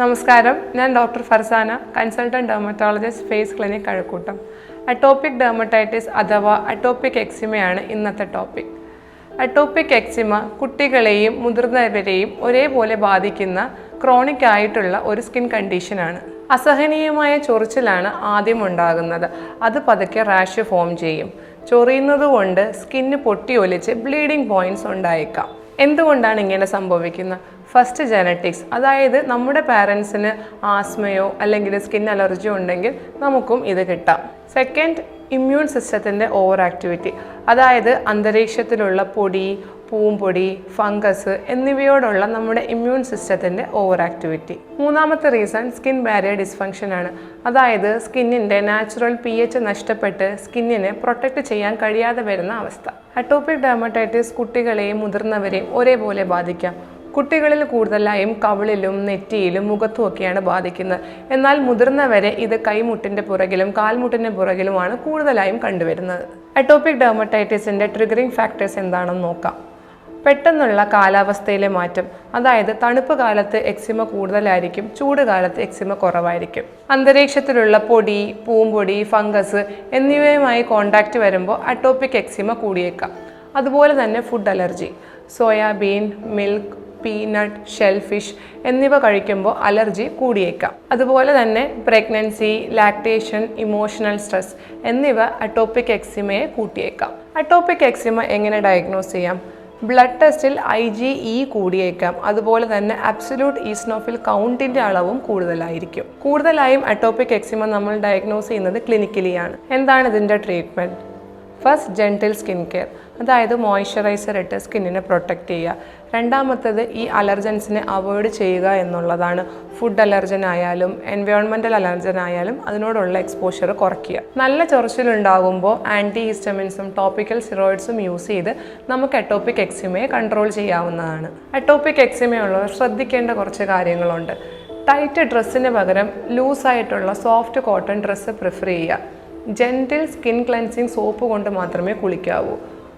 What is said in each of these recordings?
നമസ്കാരം, ഞാൻ doctor Farsana, consultant dermatologist, face clinic Kazhakoottam. Atopic dermatitis അഥവാ അറ്റോപിക് എക്സിമയാണ് ഇന്നത്തെ ടോപ്പിക്. അറ്റോപിക് എക്സിമ കുട്ടികളെയും മുതിർന്നവരെയും ഒരേപോലെ ബാധിക്കുന്ന ക്രോണിക് ആയിട്ടുള്ള ഒരു സ്കിൻ കണ്ടീഷനാണ്. അസഹനീയമായ ചൊറിച്ചിലാണ് ആദ്യം ഉണ്ടാകുന്നത്. അത് പതുക്കെ റാഷ് ഫോം ചെയ്യും. ചൊറിയുന്നത് കൊണ്ട് സ്കിന്ന് പൊട്ടിയൊലിച്ച് ബ്ലീഡിംഗ് പോയിന്റ്സ് ഉണ്ടായേക്കാം. എന്തുകൊണ്ടാണ് ഇങ്ങനെ സംഭവിക്കുന്നത്? ഫസ്റ്റ് ജനറ്റിക്സ്, അതായത് നമ്മുടെ പാരൻസിന് ആസ്മയോ അല്ലെങ്കിൽ സ്കിൻ അലർജിയോ ഉണ്ടെങ്കിൽ നമുക്കും ഇത് കിട്ടാം. സെക്കൻഡ്, ഇമ്മ്യൂൺ സിസ്റ്റത്തിൻ്റെ ഓവർ ആക്ടിവിറ്റി, അതായത് അന്തരീക്ഷത്തിലുള്ള പൊടി, പൂമ്പൊടി, ഫംഗസ് എന്നിവയോടുള്ള നമ്മുടെ ഇമ്മ്യൂൺ സിസ്റ്റത്തിൻ്റെ ഓവർ ആക്ടിവിറ്റി. മൂന്നാമത്തെ റീസൺ സ്കിൻ ബാരിയർ ഡിസ്ഫങ്ഷൻ ആണ്, അതായത് സ്കിന്നിൻ്റെ നാച്ചുറൽ pH നഷ്ടപ്പെട്ട് സ്കിന്നിനെ പ്രൊട്ടക്റ്റ് ചെയ്യാൻ കഴിയാതെ വരുന്ന അവസ്ഥ. അറ്റോപിക് ഡെർമറ്റൈറ്റിസ് കുട്ടികളെയും മുതിർന്നവരെയും ഒരേപോലെ ബാധിക്കാം. കുട്ടികളിൽ കൂടുതലായും കവിളിലും നെറ്റിയിലും മുഖത്തുമൊക്കെയാണ് ബാധിക്കുന്നത്. എന്നാൽ മുതിർന്നവരെ ഇത് കൈമുട്ടിൻ്റെ പുറകിലും കാൽമുട്ടിൻ്റെ പുറകിലുമാണ് കൂടുതലായും കണ്ടുവരുന്നത്. അറ്റോപിക് ഡെർമറ്റൈറ്റിസിൻ്റെ ട്രിഗറിംഗ് ഫാക്ടേഴ്സ് എന്താണെന്ന് നോക്കാം. പെട്ടെന്നുള്ള കാലാവസ്ഥയിലെ മാറ്റം, അതായത് തണുപ്പ് കാലത്ത് എക്സിമ കൂടുതലായിരിക്കും, ചൂട് കാലത്ത് എക്സിമ കുറവായിരിക്കും. അന്തരീക്ഷത്തിലുള്ള പൊടി, പൂമ്പൊടി, ഫംഗസ് എന്നിവയുമായി കോണ്ടാക്റ്റ് വരുമ്പോൾ അറ്റോപിക് എക്സിമ കൂടിയേക്കാം. അതുപോലെ തന്നെ food allergy, soybean, milk, peanut, shellfish എന്നിവ കഴിക്കുമ്പോൾ അലർജി കൂടിയേക്കാം. അതുപോലെ തന്നെ പ്രഗ്നൻസി, ലാക്ടേഷൻ, ഇമോഷണൽ സ്ട്രെസ് എന്നിവ അറ്റോപിക് എക്സിമയെ കൂട്ടിയേക്കാം. അറ്റോപിക് എക്സിമ എങ്ങനെ ഡയഗ്നോസ് ചെയ്യാം? ബ്ലഡ് ടെസ്റ്റിൽ IgE കൂടിയേക്കാം. അതുപോലെ തന്നെ അബ്സല്യൂട്ട് ഈസ്നോഫിൽ കൗണ്ടിൻ്റെ അളവും കൂടുതലായിരിക്കും. കൂടുതലായും അറ്റോപിക് എക്സിമ നമ്മൾ ഡയഗ്നോസ് ചെയ്യുന്നത് ക്ലിനിക്കലിയാണ്. എന്താണ് ഇതിൻ്റെ treatment? First, gentle skin care, അതായത് മോയ്സ്ചറൈസർ ഇട്ട് സ്കിന്നിനെ പ്രൊട്ടക്റ്റ് ചെയ്യുക. രണ്ടാമത്തത് ഈ അലർജൻസിനെ അവോയ്ഡ് ചെയ്യുക എന്നുള്ളതാണ്. ഫുഡ് അലർജൻ ആയാലും എൻവയോൺമെൻറ്റൽ അലർജൻ ആയാലും അതിനോടുള്ള എക്സ്പോഷർ കുറയ്ക്കുക. നല്ല ചൊറിച്ചിലുണ്ടാകുമ്പോൾ ആൻറ്റി ഹിസ്റ്റമിൻസും ടോപ്പിക്കൽ സ്റ്റിറോയിഡ്സും യൂസ് ചെയ്ത് നമുക്ക് അറ്റോപിക് എക്സിമയെ കൺട്രോൾ ചെയ്യാവുന്നതാണ്. അറ്റോപിക് എക്സിമയുള്ളവർ ശ്രദ്ധിക്കേണ്ട കുറച്ച് കാര്യങ്ങളുണ്ട്. ടൈറ്റ് ഡ്രസ്സിന് പകരം ലൂസായിട്ടുള്ള സോഫ്റ്റ് കോട്ടൺ ഡ്രസ്സ് പ്രിഫർ ചെയ്യുക. ജെൻറ്റിൽ സ്കിൻ ക്ലെൻസിങ് സോപ്പ് കൊണ്ട് മാത്രമേ കുളിക്കാവൂ.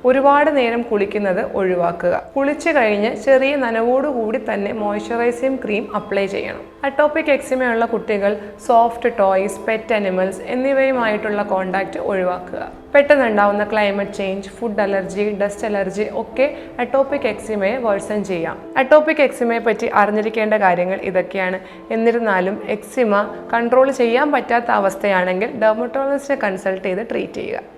ഒരുപാട് നേരം കുളിക്കുന്നത് ഒഴിവാക്കുക. കുളിച്ചു കഴിഞ്ഞ് ചെറിയ നനവോടുകൂടി തന്നെ മോയ്സ്ചറൈസിങ് ക്രീം അപ്ലൈ ചെയ്യണം. അറ്റോപിക് എക്സിമയുള്ള കുട്ടികൾ സോഫ്റ്റ് ടോയ്സ്, പെറ്റ് അനിമൽസ് എന്നിവയുമായിട്ടുള്ള കോണ്ടാക്റ്റ് ഒഴിവാക്കുക. പെട്ടെന്നുണ്ടാവുന്ന climate change, food allergy, dust allergy ഒക്കെ അറ്റോപിക് എക്സിമയെ വേഴ്സൺ ചെയ്യാം. അറ്റോപിക് എക്സിമയെ പറ്റി അറിഞ്ഞിരിക്കേണ്ട കാര്യങ്ങൾ ഇതൊക്കെയാണ്. എന്നിരുന്നാലും എക്സിമ കൺട്രോൾ ചെയ്യാൻ പറ്റാത്ത അവസ്ഥയാണെങ്കിൽ ഡെർമറ്റോളജിസ്റ്റിനെ കൺസൾട്ട് ചെയ്ത് ട്രീറ്റ് ചെയ്യുക.